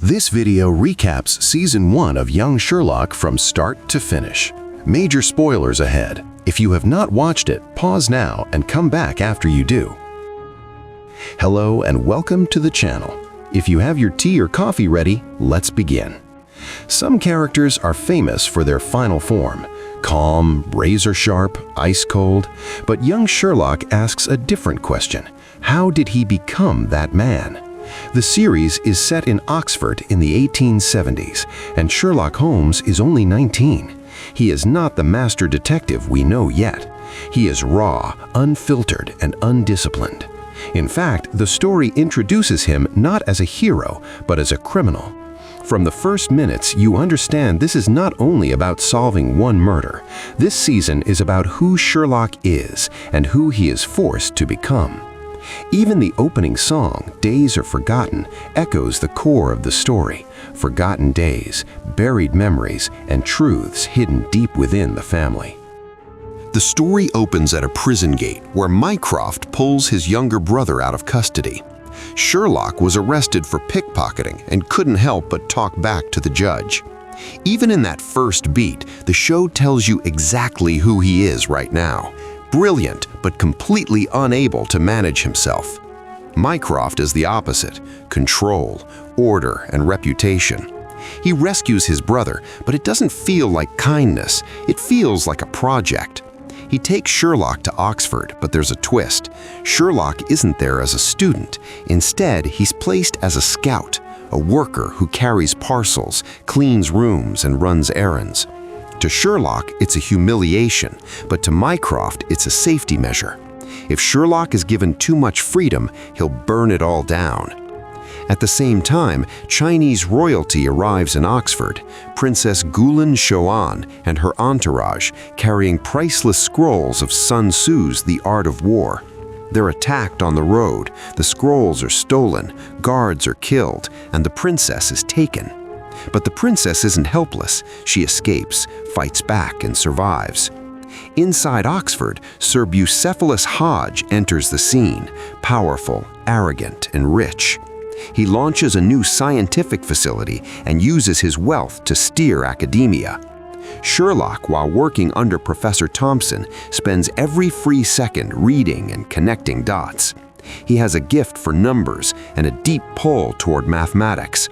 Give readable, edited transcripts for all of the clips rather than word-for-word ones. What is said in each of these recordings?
This video recaps Season 1 of Young Sherlock from start to finish. Major spoilers ahead. If you have not watched it, pause now and come back after you do. Hello and welcome to the channel. If you have your tea or coffee ready, let's begin. Some characters are famous for their final form, calm, razor-sharp, ice-cold, but young Sherlock asks a different question. How did he become that man? The series is set in Oxford in the 1870s, and Sherlock Holmes is only 19. He is not the master detective we know yet. He is raw, unfiltered, and undisciplined. In fact, the story introduces him not as a hero, but as a criminal. From the first minutes, you understand this is not only about solving one murder. This season is about who Sherlock is and who he is forced to become. Even the opening song, Days Are Forgotten, echoes the core of the story. Forgotten days, buried memories, and truths hidden deep within the family. The story opens at a prison gate where Mycroft pulls his younger brother out of custody. Sherlock was arrested for pickpocketing and couldn't help but talk back to the judge. Even in that first beat, the show tells you exactly who he is right now. Brilliant, but completely unable to manage himself. Mycroft is the opposite: control, order, and reputation. He rescues his brother, but it doesn't feel like kindness. It feels like a project. He takes Sherlock to Oxford, but there's a twist. Sherlock isn't there as a student. Instead, he's placed as a scout, a worker who carries parcels, cleans rooms, and runs errands. To Sherlock, it's a humiliation, but to Mycroft, it's a safety measure. If Sherlock is given too much freedom, he'll burn it all down. At the same time, Chinese royalty arrives in Oxford, Princess Gulan Shoan and her entourage, carrying priceless scrolls of Sun Tzu's The Art of War. They're attacked on the road, the scrolls are stolen, guards are killed, and the princess is taken. But the princess isn't helpless. She escapes, fights back, and survives. Inside Oxford, Sir Bucephalus Hodge enters the scene, powerful, arrogant, and rich. He launches a new scientific facility and uses his wealth to steer academia. Sherlock, while working under Professor Thompson, spends every free second reading and connecting dots. He has a gift for numbers and a deep pull toward mathematics.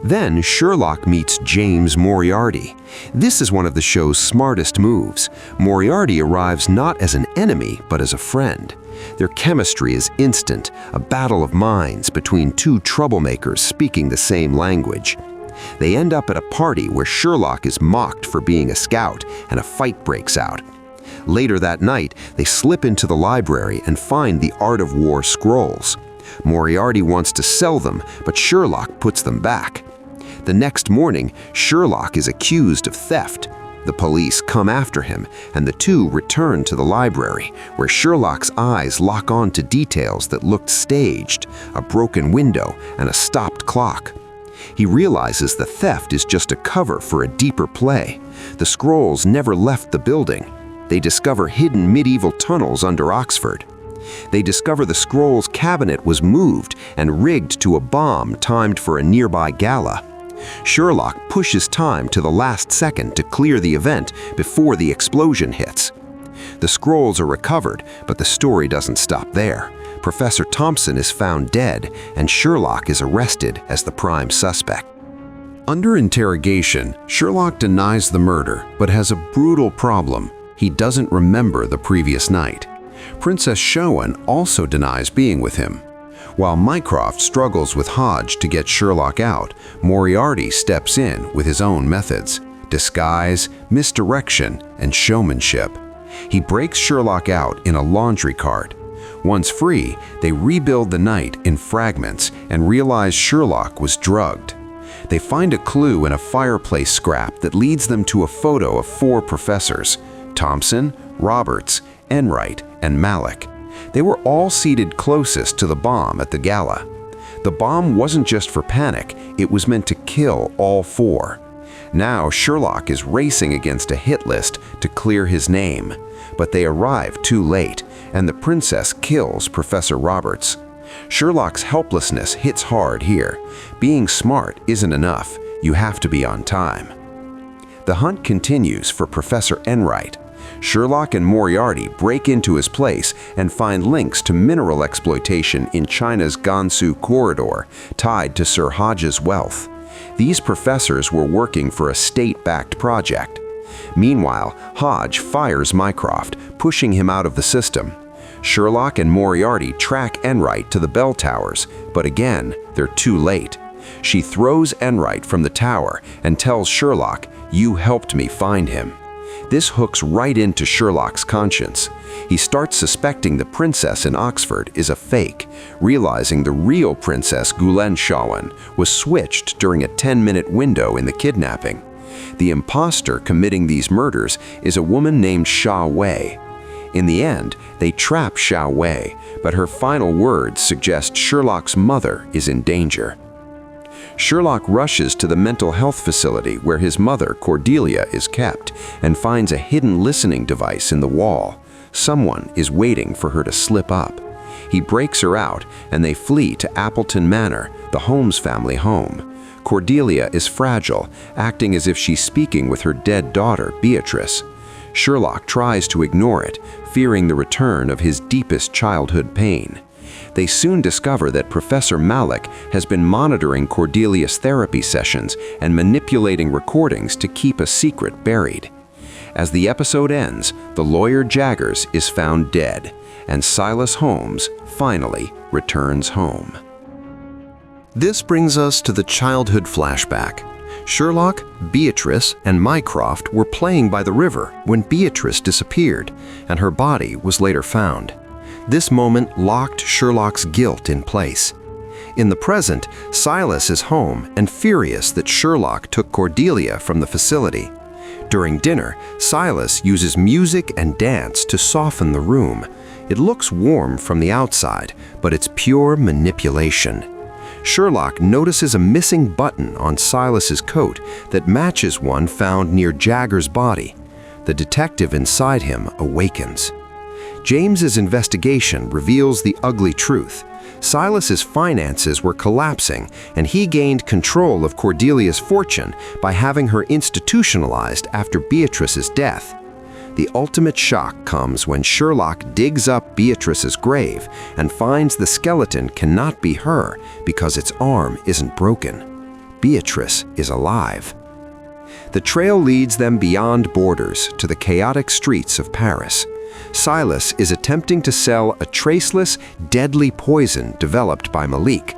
Then Sherlock meets James Moriarty. This is one of the show's smartest moves. Moriarty arrives not as an enemy, but as a friend. Their chemistry is instant, a battle of minds between two troublemakers speaking the same language. They end up at a party where Sherlock is mocked for being a scout, and a fight breaks out. Later that night, they slip into the library and find the Art of War scrolls. Moriarty wants to sell them, but Sherlock puts them back. The next morning, Sherlock is accused of theft. The police come after him, and the two return to the library, where Sherlock's eyes lock on to details that looked staged: a broken window and a stopped clock. He realizes the theft is just a cover for a deeper play. The scrolls never left the building. They discover hidden medieval tunnels under Oxford. They discover the scroll's cabinet was moved and rigged to a bomb timed for a nearby gala. Sherlock pushes time to the last second to clear the event before the explosion hits. The scrolls are recovered, but the story doesn't stop there. Professor Thompson is found dead, and Sherlock is arrested as the prime suspect. Under interrogation, Sherlock denies the murder, but has a brutal problem. He doesn't remember the previous night. Princess Shoan also denies being with him. While Mycroft struggles with Hodge to get Sherlock out, Moriarty steps in with his own methods: disguise, misdirection, and showmanship. He breaks Sherlock out in a laundry cart. Once free, they rebuild the night in fragments and realize Sherlock was drugged. They find a clue in a fireplace scrap that leads them to a photo of 4 professors: Thompson, Roberts, Enright, and Malloc. They were all seated closest to the bomb at the gala. The bomb wasn't just for panic, it was meant to kill all 4. Now Sherlock is racing against a hit list to clear his name, but they arrive too late, and the princess kills Professor Roberts. Sherlock's helplessness hits hard here. Being smart isn't enough. You have to be on time. The hunt continues for Professor Enright. Sherlock and Moriarty break into his place and find links to mineral exploitation in China's Gansu corridor, tied to Sir Hodge's wealth. These professors were working for a state-backed project. Meanwhile, Hodge fires Mycroft, pushing him out of the system. Sherlock and Moriarty track Enright to the bell towers, but again, they're too late. She throws Enright from the tower and tells Sherlock, "You helped me find him." This hooks right into Sherlock's conscience. He starts suspecting the princess in Oxford is a fake, realizing the real Princess Gulen Shawan was switched during a 10-minute window in the kidnapping. The imposter committing these murders is a woman named Xia Wei. In the end, they trap Xia Wei, but her final words suggest Sherlock's mother is in danger. Sherlock rushes to the mental health facility where his mother, Cordelia, is kept and finds a hidden listening device in the wall. Someone is waiting for her to slip up. He breaks her out and they flee to Appleton Manor, the Holmes family home. Cordelia is fragile, acting as if she's speaking with her dead daughter, Beatrice. Sherlock tries to ignore it, fearing the return of his deepest childhood pain. They soon discover that Professor Malik has been monitoring Cordelia's therapy sessions and manipulating recordings to keep a secret buried. As the episode ends, the lawyer Jaggers is found dead, and Silas Holmes finally returns home. This brings us to the childhood flashback. Sherlock, Beatrice, and Mycroft were playing by the river when Beatrice disappeared, and her body was later found. This moment locked Sherlock's guilt in place. In the present, Silas is home and furious that Sherlock took Cordelia from the facility. During dinner, Silas uses music and dance to soften the room. It looks warm from the outside, but it's pure manipulation. Sherlock notices a missing button on Silas's coat that matches one found near Jagger's body. The detective inside him awakens. James's investigation reveals the ugly truth. Silas's finances were collapsing, and he gained control of Cordelia's fortune by having her institutionalized after Beatrice's death. The ultimate shock comes when Sherlock digs up Beatrice's grave and finds the skeleton cannot be her because its arm isn't broken. Beatrice is alive. The trail leads them beyond borders to the chaotic streets of Paris. Silas is attempting to sell a traceless, deadly poison developed by Malik.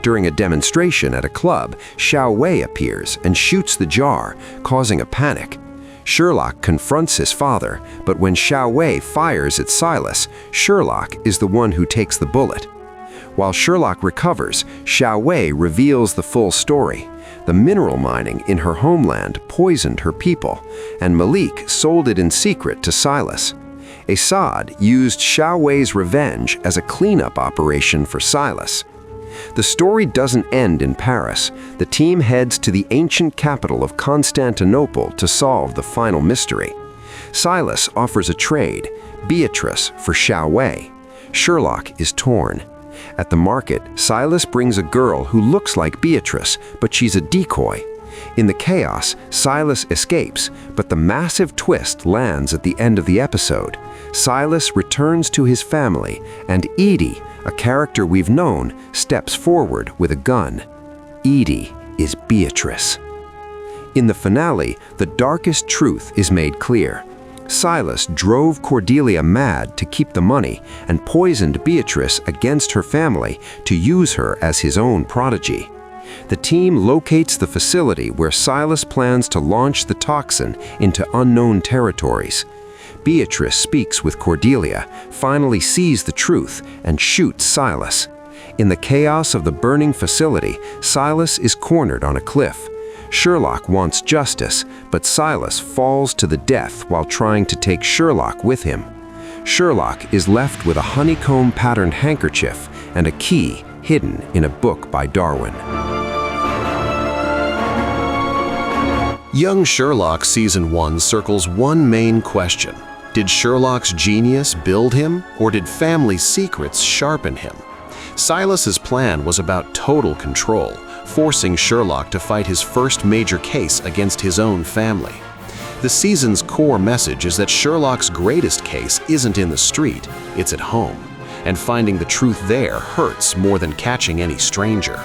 During a demonstration at a club, Xia Wei appears and shoots the jar, causing a panic. Sherlock confronts his father, but when Xia Wei fires at Silas, Sherlock is the one who takes the bullet. While Sherlock recovers, Xia Wei reveals the full story. The mineral mining in her homeland poisoned her people, and Malik sold it in secret to Silas. Assad used Xia Wei's revenge as a cleanup operation for Silas. The story doesn't end in Paris. The team heads to the ancient capital of Constantinople to solve the final mystery. Silas offers a trade, Beatrice for Xia Wei. Sherlock is torn. At the market, Silas brings a girl who looks like Beatrice, but she's a decoy. In the chaos, Silas escapes, but the massive twist lands at the end of the episode. Silas returns to his family, and Edie, a character we've known, steps forward with a gun. Edie is Beatrice. In the finale, the darkest truth is made clear. Silas drove Cordelia mad to keep the money and poisoned Beatrice against her family to use her as his own prodigy. The team locates the facility where Silas plans to launch the toxin into unknown territories. Beatrice speaks with Cordelia, finally sees the truth, and shoots Silas. In the chaos of the burning facility, Silas is cornered on a cliff. Sherlock wants justice, but Silas falls to the death while trying to take Sherlock with him. Sherlock is left with a honeycomb-patterned handkerchief and a key hidden in a book by Darwin. Young Sherlock Season 1 circles one main question. Did Sherlock's genius build him, or did family secrets sharpen him? Silas's plan was about total control, forcing Sherlock to fight his first major case against his own family. The season's core message is that Sherlock's greatest case isn't in the street, it's at home, and finding the truth there hurts more than catching any stranger.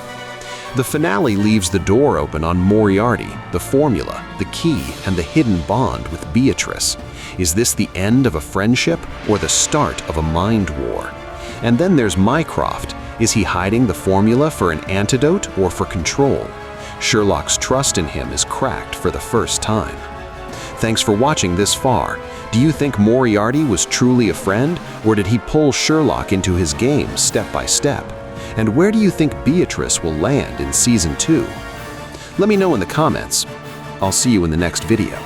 The finale leaves the door open on Moriarty, the formula, the key, and the hidden bond with Beatrice. Is this the end of a friendship or the start of a mind war? And then there's Mycroft. Is he hiding the formula for an antidote or for control? Sherlock's trust in him is cracked for the first time. Thanks for watching this far. Do you think Moriarty was truly a friend, or did he pull Sherlock into his game step by step? And where do you think Beatrice will land in Season 2? Let me know in the comments. I'll see you in the next video.